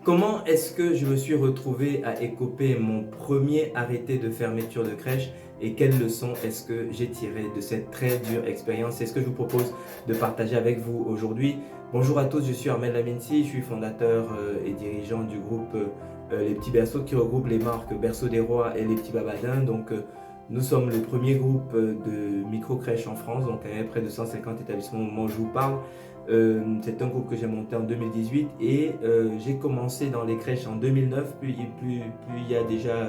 Comment est-ce que je me suis retrouvé à écoper mon premier arrêté de fermeture de crèche et quelles leçons est-ce que j'ai tirées de cette très dure expérience? C'est ce que je vous propose de partager avec vous aujourd'hui. Bonjour à tous, je suis Armel Laminsi, je suis fondateur et dirigeant du groupe Les Petits Berceaux qui regroupe les marques Berceau des Rois et Les Petits Babadins. Nous sommes le premier groupe de micro-crèches en France, donc il y a près de 150 établissements au moment où je vous parle. C'est un groupe que j'ai monté en 2018 et j'ai commencé dans les crèches en 2009, puis il y a déjà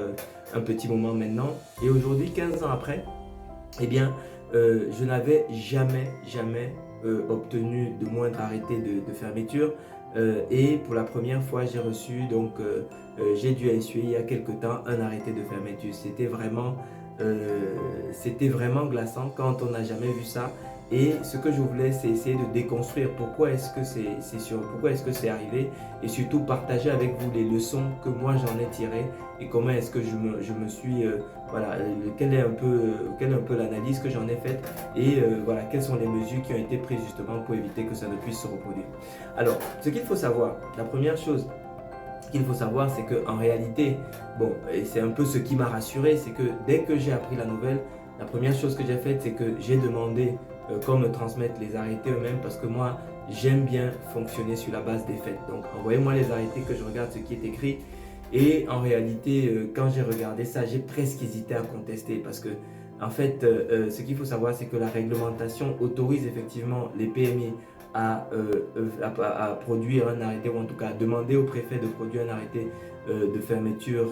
un petit moment maintenant. Et aujourd'hui, 15 ans après, eh bien, je n'avais jamais obtenu de moindre arrêté de fermeture. Et pour la première fois, j'ai reçu, j'ai dû essuyer il y a quelque temps un arrêté de fermeture. C'était vraiment glaçant quand on n'a jamais vu ça. Et ce que je voulais, c'est essayer de déconstruire pourquoi est-ce que pourquoi est-ce que c'est arrivé et surtout partager avec vous les leçons que moi j'en ai tirées et comment est-ce que je me suis, voilà, quelle est un peu l'analyse que j'en ai faite et voilà, quelles sont les mesures qui ont été prises justement pour éviter que ça ne puisse se reproduire. Alors, ce qu'il faut savoir, la première chose qu'il faut savoir, c'est qu'en réalité, bon, et c'est un peu ce qui m'a rassuré, c'est que dès que j'ai appris la nouvelle, la première chose que j'ai faite, c'est que j'ai demandé qu'on me transmette les arrêtés eux-mêmes parce que moi, j'aime bien fonctionner sur la base des faits. Donc, envoyez-moi les arrêtés que je regarde ce qui est écrit. Et en réalité, quand j'ai regardé ça, j'ai presque hésité à contester parce que, en fait, ce qu'il faut savoir, c'est que la réglementation autorise effectivement les PMI à produire un arrêté, ou en tout cas à demander au préfet de produire un arrêté de fermeture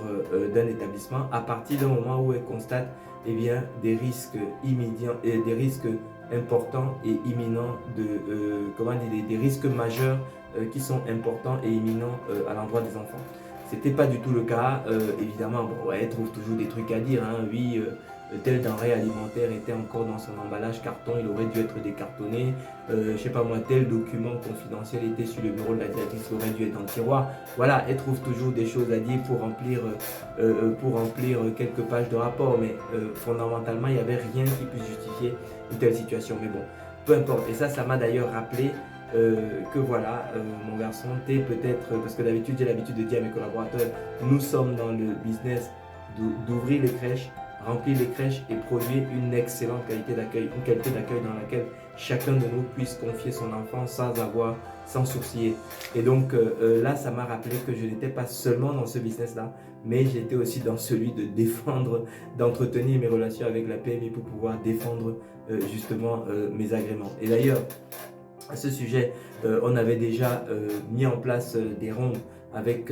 d'un établissement à partir d'un moment où elle constate eh bien, des risques immédiats et des risques importants et imminents, des risques majeurs qui sont importants et imminents à l'endroit des enfants. C'était pas du tout le cas. Évidemment, bon, ouais, elle trouve toujours des trucs à dire. Hein. Oui, tel denrée alimentaire était encore dans son emballage carton, il aurait dû être décartonné. Je sais pas moi, tel document confidentiel était sur le bureau de la directrice, il aurait dû être dans le tiroir. Voilà, elle trouve toujours des choses à dire pour remplir quelques pages de rapport. Mais fondamentalement, il n'y avait rien qui puisse justifier une telle situation. Mais bon, peu importe. Et ça m'a d'ailleurs rappelé que voilà, mon garçon, t'es peut-être, parce que d'habitude j'ai l'habitude de dire à mes collaborateurs, nous sommes dans le business d'ouvrir les crèches, remplir les crèches et produire une excellente qualité d'accueil, une qualité d'accueil dans laquelle chacun de nous puisse confier son enfant sans sourciller. Et donc là, ça m'a rappelé que je n'étais pas seulement dans ce business-là, mais j'étais aussi dans celui de défendre, d'entretenir mes relations avec la PMI pour pouvoir défendre justement mes agréments. Et d'ailleurs, à ce sujet, on avait déjà mis en place des rondes avec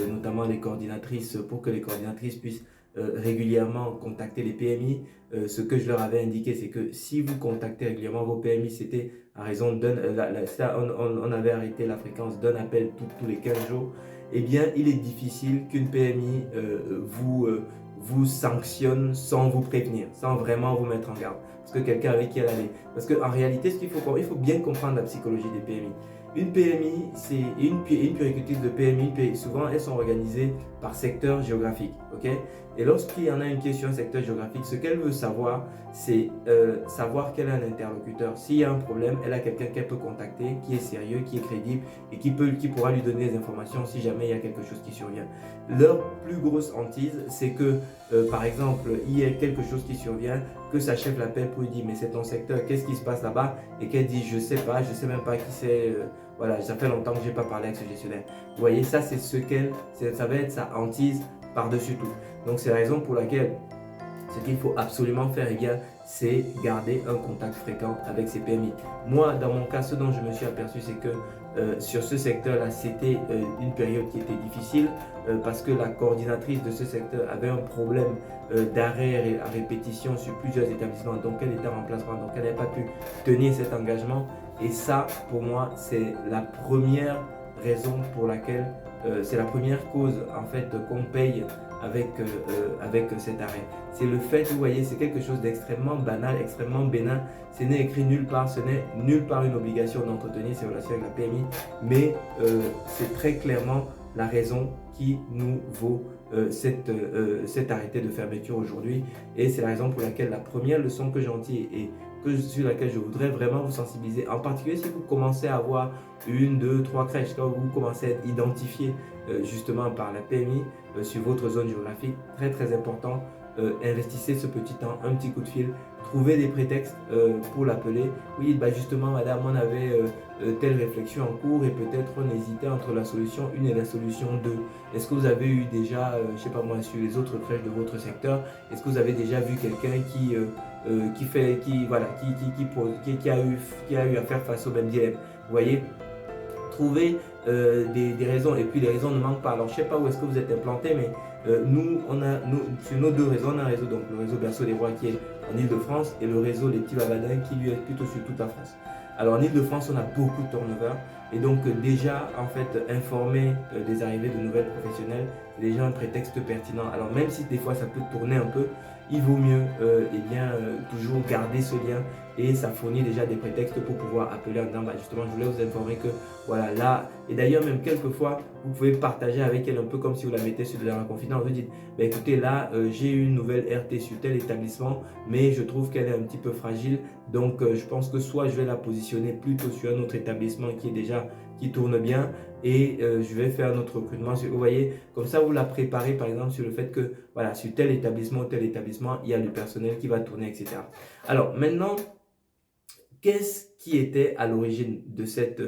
notamment les coordinatrices pour que les coordinatrices puissent régulièrement contacter les PMI. Ce que je leur avais indiqué, c'est que si vous contactez régulièrement vos PMI, c'était à raison on avait arrêté la fréquence d'un appel tous les 15 jours. Eh bien, il est difficile qu'une PMI vous sanctionne sans vous prévenir, sans vraiment vous mettre en garde. Parce que quelqu'un avec qui elle allait. Parce qu'en réalité, il faut bien comprendre la psychologie des PMI. Une PMI, c'est une puéricultrice de PMI, souvent elles sont organisées par secteur géographique. Okay? Et lorsqu'il y en a une qui est sur un secteur géographique, ce qu'elle veut savoir, c'est savoir qu'elle a un interlocuteur. S'il y a un problème, elle a quelqu'un qu'elle peut contacter, qui est sérieux, qui est crédible et qui pourra lui donner des informations si jamais il y a quelque chose qui survient. Leur plus grosse hantise, c'est que, par exemple, il y a quelque chose qui survient, que sa chef l'appelle pour lui dire mais c'est ton secteur, qu'est-ce qui se passe là-bas? Et qu'elle dit je sais pas, je sais même pas qui c'est, voilà, ça fait longtemps que j'ai pas parlé avec ce gestionnaire. Vous voyez, ça c'est ça va être sa hantise par-dessus tout. Donc c'est la raison pour laquelle ce qu'il faut absolument faire, eh bien, c'est garder un contact fréquent avec ses PMI. Moi, dans mon cas, ce dont je me suis aperçu, c'est que sur ce secteur-là, c'était une période qui était difficile parce que la coordinatrice de ce secteur avait un problème d'arrêt à répétition sur plusieurs établissements. Donc, elle était en remplacement, donc elle n'avait pas pu tenir cet engagement. Et ça, pour moi, c'est la première raison pour laquelle, c'est la première cause en fait qu'on paye avec cet arrêt. C'est le fait, vous voyez, c'est quelque chose d'extrêmement banal, extrêmement bénin. Ce n'est écrit nulle part, ce n'est nulle part une obligation d'entretenir ces relations avec la PMI, mais c'est très clairement la raison qui nous vaut cet arrêté de fermeture aujourd'hui. Et c'est la raison pour laquelle la première leçon que j'en tire, et sur laquelle je voudrais vraiment vous sensibiliser. En particulier si vous commencez à avoir une, deux, trois crèches, quand vous commencez à être identifié justement par la PMI sur votre zone géographique, très très important. Investissez ce petit temps, un petit coup de fil, trouvez des prétextes pour l'appeler. Oui, bah justement, madame, on avait telle réflexion en cours et peut-être on hésitait entre la solution 1 et la solution 2. Est-ce que vous avez eu déjà, je sais pas moi, sur les autres crèches de votre secteur, est-ce que vous avez déjà vu quelqu'un qui a eu à faire face au même dilemme? Vous voyez, trouver des raisons, et puis les raisons ne manquent pas. Alors je ne sais pas où est-ce que vous êtes implanté, mais sur nos deux réseaux, on a un réseau, donc le réseau Berceau des Rois qui est en Ile-de-France et le réseau Les Petits Bavadins qui lui est plutôt sur toute la France. Alors en Ile-de-France, on a beaucoup de turnover et donc déjà en fait informer des arrivées de nouvelles professionnelles, c'est déjà un prétexte pertinent. Alors même si des fois ça peut tourner un peu, il vaut mieux toujours garder ce lien et ça fournit déjà des prétextes pour pouvoir appeler en disant bah, justement je voulais vous informer que voilà là, et d'ailleurs même quelquefois vous pouvez partager avec elle un peu comme si vous la mettez sur de la confidence. Vous dites bah, écoutez là j'ai eu une nouvelle RT sur tel établissement mais je trouve qu'elle est un petit peu fragile, donc je pense que soit je vais la positionner plutôt sur un autre établissement qui tourne bien et je vais faire notre recrutement. Vous voyez, comme ça vous la préparez par exemple sur le fait que voilà, sur tel établissement ou tel établissement, il y a le personnel qui va tourner, etc. Alors maintenant, qu'est-ce qui était à l'origine de cet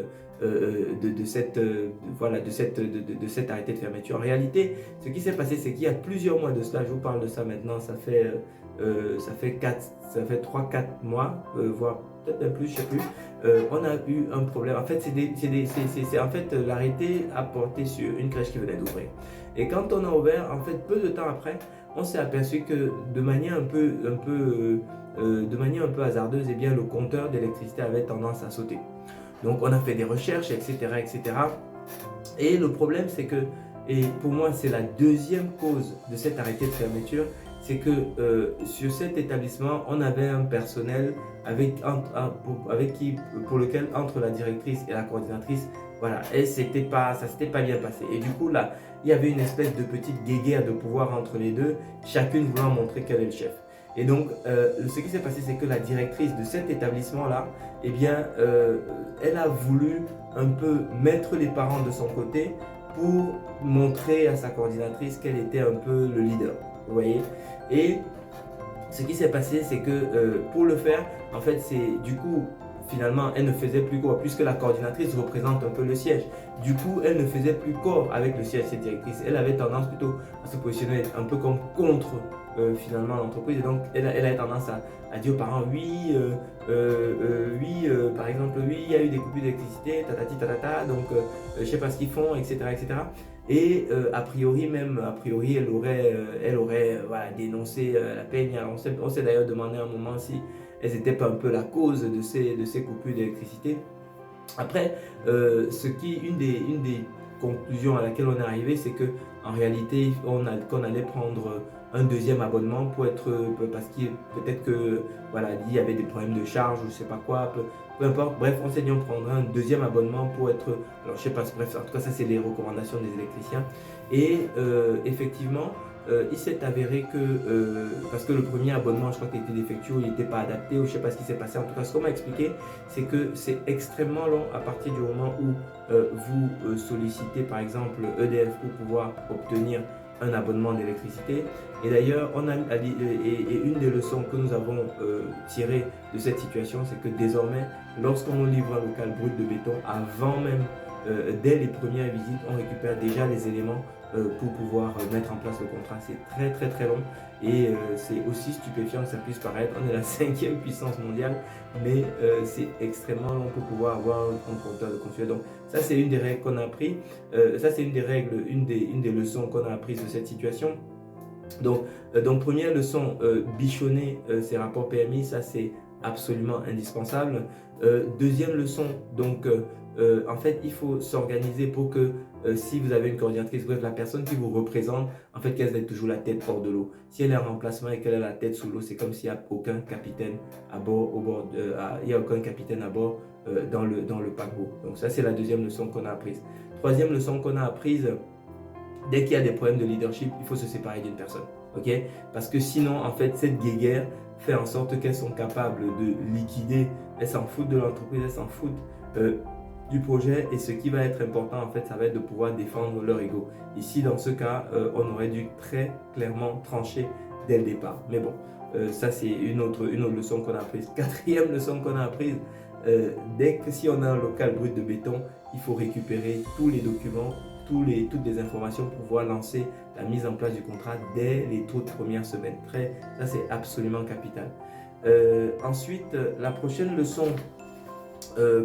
arrêté de fermeture? En réalité, ce qui s'est passé, c'est qu'il y a plusieurs mois de cela, je vous parle de ça maintenant, ça fait 3-4 mois, voire peut-être un plus, je ne sais plus, on a eu un problème. En fait, l'arrêté a porté sur une crèche qui venait d'ouvrir. Et quand on a ouvert, en fait, peu de temps après, on s'est aperçu que de manière un peu hasardeuse, eh bien, le compteur d'électricité avait tendance à sauter. Donc, on a fait des recherches, etc., etc. Et le problème, c'est que, et pour moi, c'est la deuxième cause de cet arrêté de fermeture, c'est que sur cet établissement, on avait un personnel pour lequel, entre la directrice et la coordinatrice, voilà, ça s'était pas bien passé. Et du coup, là, il y avait une espèce de petite guéguerre de pouvoir entre les deux, chacune voulant montrer qu'elle est le chef. Et donc, ce qui s'est passé, c'est que la directrice de cet établissement-là, eh bien, elle a voulu un peu mettre les parents de son côté pour montrer à sa coordinatrice qu'elle était un peu le leader. Vous voyez? Et ce qui s'est passé, c'est que pour le faire, en fait, c'est du coup, finalement, elle ne faisait plus corps, puisque la coordinatrice représente un peu le siège. Du coup, elle ne faisait plus corps avec le siège, cette directrice. Elle avait tendance plutôt à se positionner un peu comme contre finalement l'entreprise. Et donc, elle a tendance à dire aux parents, oui, par exemple, oui, il y a eu des coupures d'électricité, tatati, tatata, donc je ne sais pas ce qu'ils font, etc., etc. Et a priori, elle aurait voilà, dénoncé la peine. On s'est d'ailleurs demandé à un moment si elles n'étaient pas un peu la cause de ces coupures d'électricité. Après, une des conclusions à laquelle on est arrivé, c'est que en réalité, qu'on allait prendre un deuxième abonnement parce que peut-être que voilà, il y avait des problèmes de charge ou je sais pas quoi, peu importe. Bref, on s'est dit on prendra un deuxième abonnement pour être, alors je sais pas, bref, en tout cas ça c'est les recommandations des électriciens. Et effectivement, il s'est avéré que, parce que le premier abonnement, je crois qu'il était défectueux, il n'était pas adapté, ou je ne sais pas ce qui s'est passé. En tout cas, ce qu'on m'a expliqué, c'est que c'est extrêmement long à partir du moment où vous sollicitez, par exemple, EDF pour pouvoir obtenir un abonnement d'électricité. Et d'ailleurs, une des leçons que nous avons tirées de cette situation, c'est que désormais, lorsqu'on nous livre un local brut de béton, avant même, dès les premières visites, on récupère déjà les éléments pour pouvoir mettre en place le contrat. C'est très très très long et c'est aussi stupéfiant que ça puisse paraître. On est la 5e puissance mondiale, mais c'est extrêmement long pour pouvoir avoir un compteur de consuel. Donc ça c'est une des règles qu'on a appris. Ça c'est une des leçons qu'on a apprises de cette situation. Donc première leçon, bichonner ces rapports PMI, ça c'est absolument indispensable. Deuxième leçon, donc en fait il faut s'organiser pour que si vous avez une coordinatrice, bref la personne qui vous représente, en fait qu'elle ait toujours la tête hors de l'eau. Si elle est en remplacement et qu'elle a la tête sous l'eau, c'est comme s'il n'y a aucun capitaine à bord, il n'y a aucun capitaine à bord dans le paquebot. Donc ça c'est la deuxième leçon qu'on a apprise. Troisième leçon qu'on a apprise, dès qu'il y a des problèmes de leadership, il faut se séparer d'une personne. ok? Parce que sinon, en fait, cette guéguerre fait en sorte qu'elles sont capables de liquider, elles s'en foutent de l'entreprise, elles s'en foutent du projet, et ce qui va être important, en fait, ça va être de pouvoir défendre leur ego. Ici, dans ce cas, on aurait dû très clairement trancher dès le départ. Mais bon, ça, c'est une autre leçon qu'on a apprise. Quatrième leçon qu'on a apprise, dès que si on a un local brut de béton, il faut récupérer tous les documents, toutes les informations pour pouvoir lancer la mise en place du contrat dès les toutes premières semaines. Ça, c'est absolument capital. Ensuite, la prochaine leçon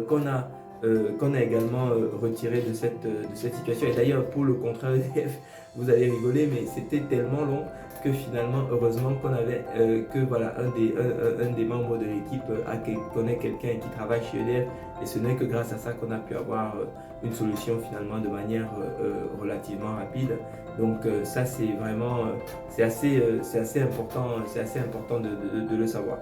qu'on a également retirée de cette situation, et d'ailleurs pour le contrat EDF, vous allez rigoler, mais c'était tellement long que finalement, heureusement qu'on avait, que voilà, un des membres de l'équipe connaît quelqu'un qui travaille chez EDF, et ce n'est que grâce à ça qu'on a pu avoir une solution finalement de manière relativement rapide. Donc ça, c'est vraiment, c'est assez important de le savoir.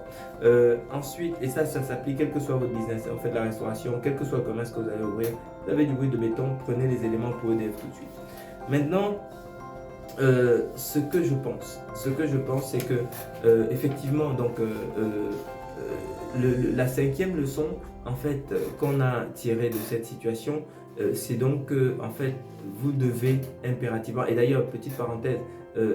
Ensuite, et ça s'applique quel que soit votre business, en fait la restauration, quel que soit le commerce que vous allez ouvrir, vous avez du bruit de béton, prenez les éléments pour EDF tout de suite. Maintenant, ce que je pense, c'est que effectivement, donc la cinquième leçon, en fait, qu'on a tirée de cette situation, c'est donc que, en fait, vous devez impérativement, et d'ailleurs, petite parenthèse,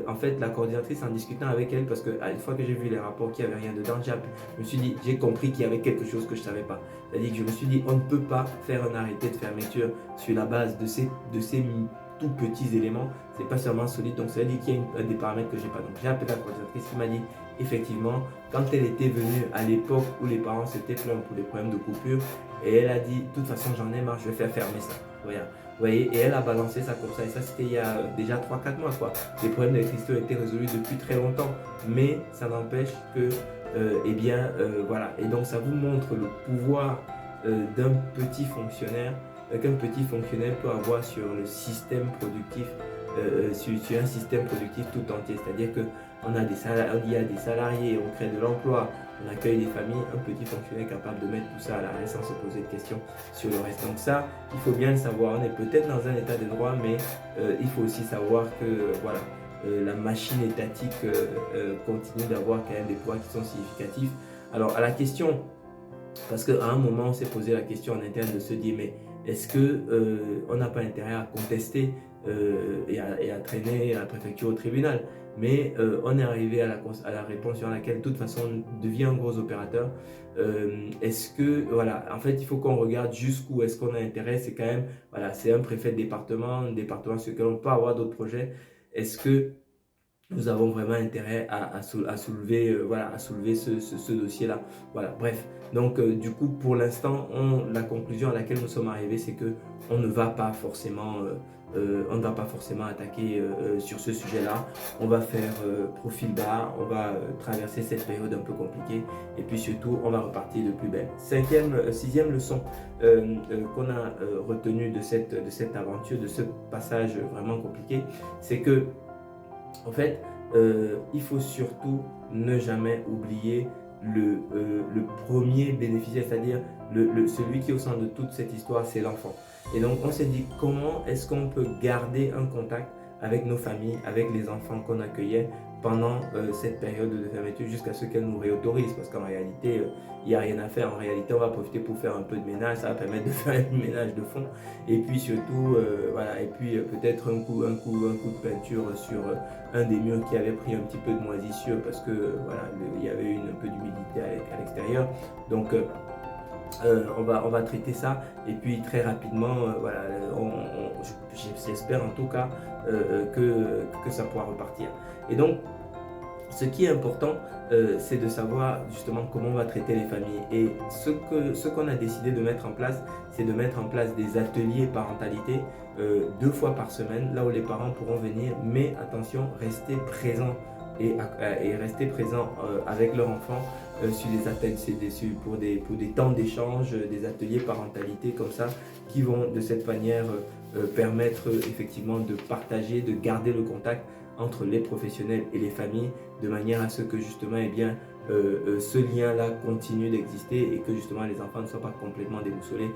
en fait, la coordinatrice, en discutant avec elle, parce qu'une fois que j'ai vu les rapports qu'il n'y avait rien dedans, je me suis dit, j'ai compris qu'il y avait quelque chose que je ne savais pas. C'est-à-dire que je me suis dit, on ne peut pas faire un arrêté de fermeture sur la base de ces tout petits éléments, c'est pas seulement solide. Donc ça veut dire qu'il y a des paramètres que j'ai pas. Donc j'ai appelé la coordinatrice qui m'a dit, effectivement, quand elle était venue à l'époque où les parents s'étaient plaints pour des problèmes de coupure, et elle a dit, de toute façon j'en ai marre, je vais faire fermer ça. Voilà. Vous voyez, et elle a balancé ça comme ça, et ça c'était il y a déjà 3-4 mois quoi. Les problèmes d'électricité ont été résolus depuis très longtemps, mais ça n'empêche que, voilà. Et donc ça vous montre le pouvoir d'un petit fonctionnaire, qu'un petit fonctionnaire peut avoir sur le système productif, sur un système productif tout entier. C'est-à-dire qu'il y a des salariés, on crée de l'emploi, on accueille des familles, un petit fonctionnaire capable de mettre tout ça à l'arrêt sans se poser de questions sur le reste. Donc ça, il faut bien le savoir. On est peut-être dans un état de droit, mais il faut aussi savoir que voilà, la machine étatique continue d'avoir quand même des poids qui sont significatifs. Alors à la question, parce qu'à un moment on s'est posé la question en interne de se dire, mais est-ce qu'on n'a pas intérêt à contester et à traîner à la préfecture au tribunal? Mais on est arrivé à la réponse sur laquelle de toute façon on devient un gros opérateur. Voilà, en fait il faut qu'on regarde jusqu'où est-ce qu'on a intérêt. C'est quand même, voilà, c'est un préfet de département, un département sur lequel on peut avoir d'autres projets. Est-ce que nous avons vraiment intérêt à soulever, ce dossier-là. Voilà, bref. Donc, du coup, pour l'instant, la conclusion à laquelle nous sommes arrivés, c'est que on ne va pas forcément attaquer sur ce sujet-là. On va faire profil bas, on va traverser cette période un peu compliquée, et puis surtout, on va repartir de plus belle. Sixième leçon qu'on a retenue de cette aventure, de ce passage vraiment compliqué, c'est que en fait, il faut surtout ne jamais oublier le premier bénéficiaire, c'est-à-dire celui qui est au centre de toute cette histoire, c'est l'enfant. Et donc, on s'est dit, comment est-ce qu'on peut garder un contact avec nos familles, avec les enfants qu'on accueillait pendant cette période de fermeture jusqu'à ce qu'elle nous réautorise, parce qu'en réalité, il n'y a rien à faire. En réalité, on va profiter pour faire un peu de ménage, ça va permettre de faire un ménage de fond, et puis surtout, voilà, et puis peut-être un coup de peinture sur un des murs qui avait pris un petit peu de moisissure, parce que voilà, il y avait un peu d'humidité à l'extérieur. Donc, on va traiter ça, et puis très rapidement, voilà, j'espère en tout cas que ça pourra repartir. Et donc, ce qui est important, c'est de savoir justement comment on va traiter les familles. Et ce qu'on a décidé de mettre en place, c'est de mettre en place des ateliers parentalité 2 fois par semaine, là où les parents pourront venir, mais attention, rester présents et rester présents avec leur enfant sur des ateliers, pour des temps d'échange, des ateliers parentalité comme ça, qui vont de cette manière permettre effectivement de partager, de garder le contact entre les professionnels et les familles, de manière à ce que justement ce lien-là continue d'exister, et que justement les enfants ne soient pas complètement déboussolés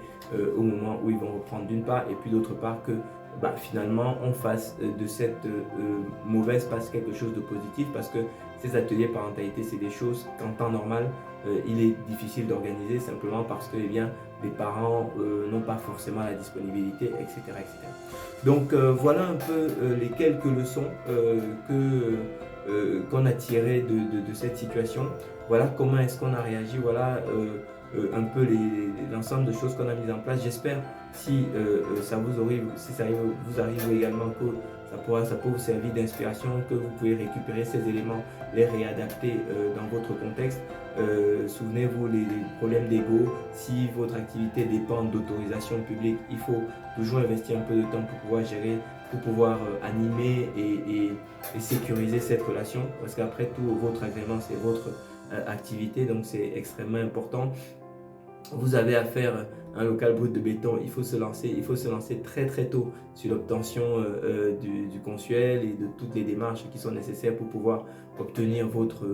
au moment où ils vont reprendre, d'une part, et puis d'autre part que bah, finalement on fasse de cette mauvaise passe quelque chose de positif, parce que ces ateliers parentalité, c'est des choses qu'en temps normal, il est difficile d'organiser, simplement parce que eh bien, les parents n'ont pas forcément la disponibilité, etc. etc. Donc voilà un peu les quelques leçons qu'on a tirées de cette situation. Voilà comment est-ce qu'on a réagi, voilà un peu l'ensemble de choses qu'on a mises en place. J'espère, si ça vous arrive également, que ça peut vous servir d'inspiration, que vous pouvez récupérer ces éléments, les réadapter dans votre contexte. Souvenez-vous, les problèmes d'ego, si votre activité dépend d'autorisation publique, il faut toujours investir un peu de temps pour pouvoir gérer, pour pouvoir animer et sécuriser cette relation, parce qu'après tout, votre agrément, c'est votre activité, donc c'est extrêmement important. Vous avez à faire un local brut de béton, il faut se lancer très très tôt sur l'obtention du consuel et de toutes les démarches qui sont nécessaires pour pouvoir obtenir votre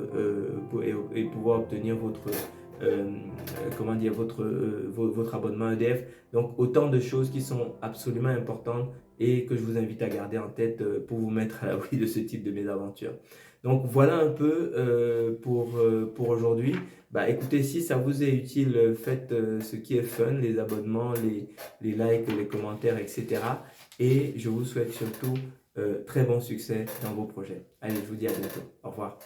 votre abonnement EDF. Donc autant de choses qui sont absolument importantes et que je vous invite à garder en tête pour vous mettre à l'abri de ce type de mésaventure. Donc voilà un peu pour aujourd'hui. Bah écoutez, si ça vous est utile, faites ce qui est fun, les abonnements, les likes, les commentaires, etc. Et je vous souhaite surtout très bon succès dans vos projets. Allez, je vous dis à bientôt. Au revoir.